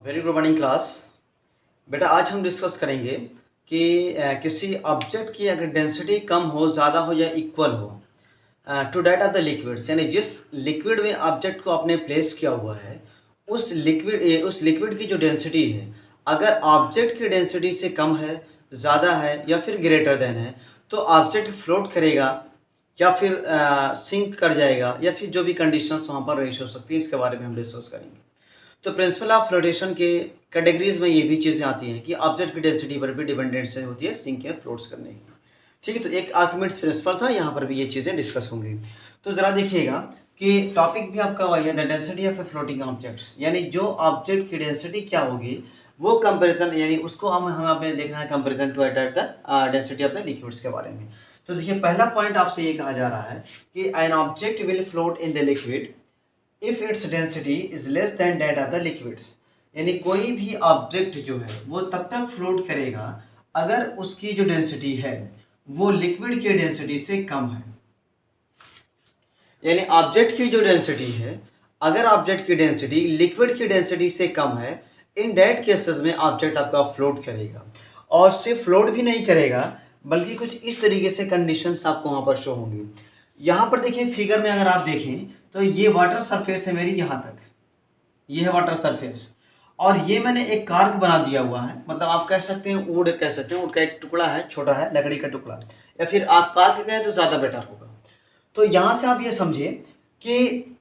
Very good morning class. बेटा आज हम डिस्कस करेंगे कि किसी ऑब्जेक्ट की अगर डेंसिटी कम हो, ज़्यादा हो या इक्वल हो to that of the liquids, यानी जिस लिक्विड में ऑब्जेक्ट को आपने प्लेस किया हुआ है उस लिक्विड की जो डेंसिटी है, अगर ऑब्जेक्ट की डेंसिटी से कम है, ज़्यादा है या फिर ग्रेटर देन है, तो ऑब्जेक्ट फ्लोट करेगा या फिर सिंक कर जाएगा, या फिर जो भी कंडीशंस वहाँ पर रेश हो सकती है, इसके बारे में हम डिस्कस करेंगे। तो प्रिंसिपल ऑफ फ्लोटेशन के कैटेगरीज में ये भी चीज़ें आती हैं कि ऑब्जेक्ट की डेंसिटी पर भी डिपेंडेंस होती है सिंक या फ्लोट्स करने की। ठीक है, तो एक आर्किमिडीज प्रिंसिपल था, यहाँ पर भी ये चीज़ें डिस्कस होंगी। तो ज़रा देखिएगा कि टॉपिक भी आपका वही है, the density of a floating objects, यानी जो ऑब्जेक्ट की डेंसिटी क्या होगी वो कंपेरिजन, यानी उसको हमें आपने देखना है comparison to the density of the liquids के बारे में। तो देखिए पहला पॉइंट आपसे ये कहा जा रहा है कि an object will float in the liquid if its density is less than that of the liquids, यानी कोई भी ऑब्जेक्ट जो है वो तब तक फ्लोट करेगा अगर उसकी जो डेंसिटी है वो लिक्विड की डेंसिटी से कम है। यानी ऑब्जेक्ट की जो डेंसिटी है, अगर ऑब्जेक्ट की डेंसिटी लिक्विड की डेंसिटी से कम है, इन दैट केसेस में ऑब्जेक्ट आपका फ्लोट करेगा। और सिर्फ फ्लोट भी नहीं करेगा बल्कि कुछ इस तरीके से कंडीशंस आपको वहां पर शो होंगी। यहाँ पर देखिए फिगर में अगर आप देखें तो ये वाटर सरफेस है मेरी, यहाँ तक ये है वाटर सरफेस, और ये मैंने एक कार्क बना दिया हुआ है, मतलब आप कह सकते हैं ऊड, कह सकते हैं ऊड का एक टुकड़ा है, छोटा है लकड़ी का टुकड़ा, या फिर आप कार्क कहें तो ज़्यादा बेटर होगा। तो यहाँ से आप ये समझिए कि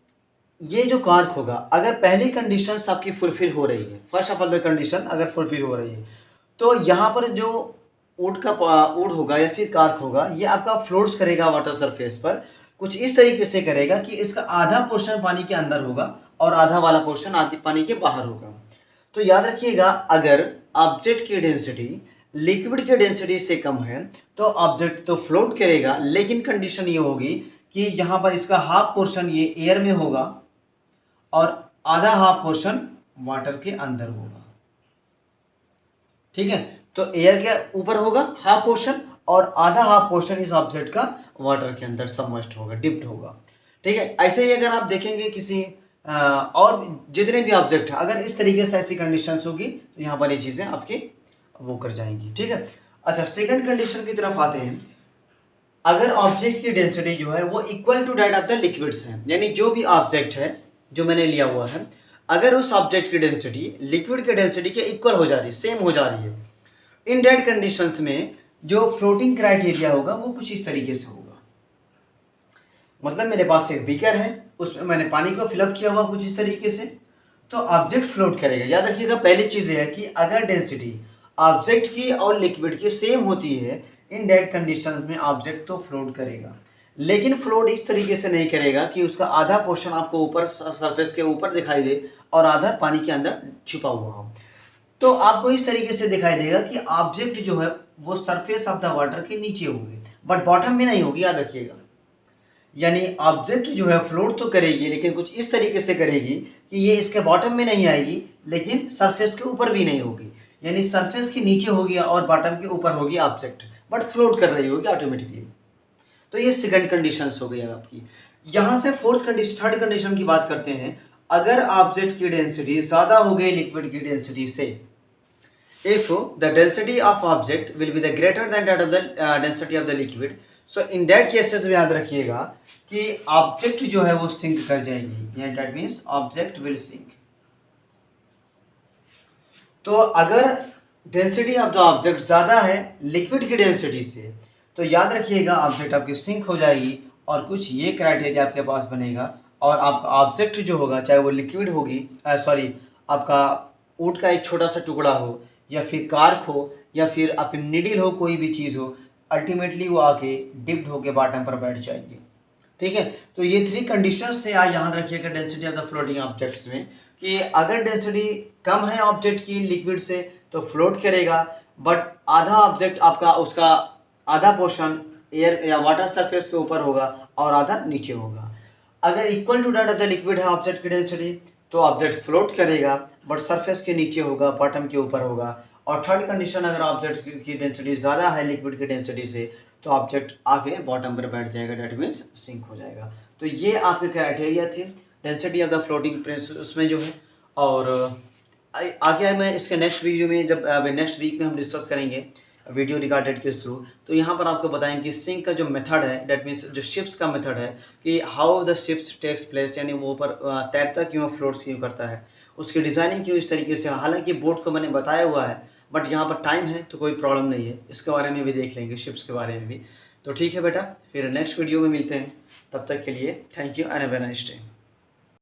ये जो कार्क होगा, अगर पहली कंडीशन आपकी फुलफिल हो रही है, first of all the condition अगर फुलफिल हो रही है, तो यहाँ पर जो ऊड होगा या फिर कार्क होगा, ये आपका फ्लोट्स करेगा वाटर सरफेस पर, कुछ इस तरीके से करेगा कि इसका आधा पोर्शन पानी के अंदर होगा और आधा वाला पोर्शन आधी पानी के बाहर होगा। तो याद रखिएगा, अगर ऑब्जेक्ट की डेंसिटी लिक्विड की डेंसिटी से कम है तो ऑब्जेक्ट तो फ्लोट करेगा, लेकिन कंडीशन ये होगी कि यहाँ पर इसका हाफ पोर्शन ये एयर में होगा और आधा हाफ पोर्शन वाटर के अंदर होगा। ठीक है, तो एयर के ऊपर होगा हाफ पोर्शन और आधा हाफ पोर्शन इस ऑब्जेक्ट का वाटर के अंदर सबमर्ज्ड होगा, डिप्ड होगा। ठीक है, ऐसे ही अगर आप देखेंगे किसी और जितने भी ऑब्जेक्ट है, अगर इस तरीके से ऐसी कंडीशंस होगी तो यहाँ पर ये चीज़ें आपकी वो कर जाएंगी। ठीक है, अच्छा सेकंड कंडीशन की तरफ आते हैं। अगर ऑब्जेक्ट की डेंसिटी जो है वो equal to that of the liquids है, यानी जो भी ऑब्जेक्ट है जो मैंने लिया हुआ है, अगर उस ऑब्जेक्ट की डेंसिटी लिक्विड की डेंसिटी के इक्वल हो जा रही है, सेम हो जा रही है, इन दैट कंडीशंस में जो फ्लोटिंग क्राइटेरिया होगा वो कुछ इस तरीके से होगा। मतलब मेरे पास एक बीकर है, उसमें मैंने पानी को फिलअप किया हुआ कुछ इस तरीके से, तो ऑब्जेक्ट फ्लोट करेगा। याद रखिएगा पहली चीज़ है कि अगर डेंसिटी ऑब्जेक्ट की और लिक्विड की सेम होती है, इन दैट कंडीशंस में ऑब्जेक्ट तो फ्लोट करेगा, लेकिन फ्लोट इस तरीके से नहीं करेगा कि उसका आधा पोर्शन आपको ऊपर सरफेस के ऊपर दिखाई दे और आधा पानी के अंदर छिपा हुआ हो। तो आपको इस तरीके से दिखाई देगा कि ऑब्जेक्ट जो है वो सरफेस ऑफ द वाटर के नीचे होगी, बट बॉटम में नहीं होगी, याद रखिएगा। यानी ऑब्जेक्ट जो है फ्लोट तो करेगी लेकिन कुछ इस तरीके से करेगी कि ये इसके बॉटम में नहीं आएगी लेकिन सरफेस के ऊपर भी नहीं होगी, यानी सरफेस के नीचे होगी और बॉटम के ऊपर होगी ऑब्जेक्ट, बट फ्लोट कर रही होगी ऑटोमेटिकली। तो ये सेकंड कंडीशन हो गई आपकी। यहाँ से थर्ड कंडीशन की बात करते हैं। अगर ऑब्जेक्ट की डेंसिटी ज़्यादा हो गई लिक्विड की डेंसिटी से, if the density of object will be the greater than that of the density of the liquid, so in that cases में याद रखिएगा कि ऑब्जेक्ट जो है वो सिंक कर जाएगी, यानी that means object will sink। तो अगर डेंसिटी ऑफ द ऑब्जेक्ट ज़्यादा है लिक्विड की डेंसिटी से, तो याद रखिएगा ऑब्जेक्ट आपकी सिंक हो जाएगी और कुछ ये क्राइटेरिया आपके पास बनेगा, और आपका ऑब्जेक्ट जो होगा चाहे वो लिक्विड होगी, आपका ऊँट का एक छोटा सा टुकड़ा हो या फिर कार्क हो या फिर आपकी निडल हो, कोई भी चीज़ हो, अल्टीमेटली वो आके डिप्ड होके बॉटम पर बैठ जाएगी। ठीक है, तो ये थ्री कंडीशंस थे, आज याद रखिएगा density of the floating objects में, कि अगर डेंसिटी कम है ऑब्जेक्ट की लिक्विड से तो फ्लोट करेगा, बट आधा ऑब्जेक्ट आपका उसका आधा पोर्शन एयर या वाटर सरफेस के ऊपर होगा और आधा नीचे होगा। अगर equal to that of the liquid है ऑब्जेक्ट की डेंसिटी तो ऑब्जेक्ट फ्लोट करेगा बट सरफेस के नीचे होगा, बॉटम के ऊपर होगा। और थर्ड कंडीशन, अगर ऑब्जेक्ट की डेंसिटी ज़्यादा है लिक्विड की डेंसिटी से तो ऑब्जेक्ट आके बॉटम पर बैठ जाएगा, डेट मीन्स सिंक हो जाएगा। तो ये आपके क्राइटेरिया थे density of the floating Prince उसमें जो है। और आगे मैं इसके नेक्स्ट वीडियो में जब नेक्स्ट वीक में हम डिस्कस करेंगे वीडियो रिकॉर्डेड के थ्रू, तो यहाँ पर आपको बताएंगे कि सिंक का जो मेथड है, डेट मीन्स जो शिप्स का मेथड है कि how the ships takes place, यानी वो ऊपर तैरता क्यों, फ्लोट्स क्यों करता है, उसकी डिज़ाइनिंग क्यों इस तरीके से। हालांकि बोर्ड को मैंने बताया हुआ है बट यहाँ पर टाइम है तो कोई प्रॉब्लम नहीं है, इसके बारे में भी देख लेंगे, शिप्स के बारे में भी। तो ठीक है बेटा, फिर नेक्स्ट वीडियो में मिलते हैं, तब तक के लिए thank you and have a nice day.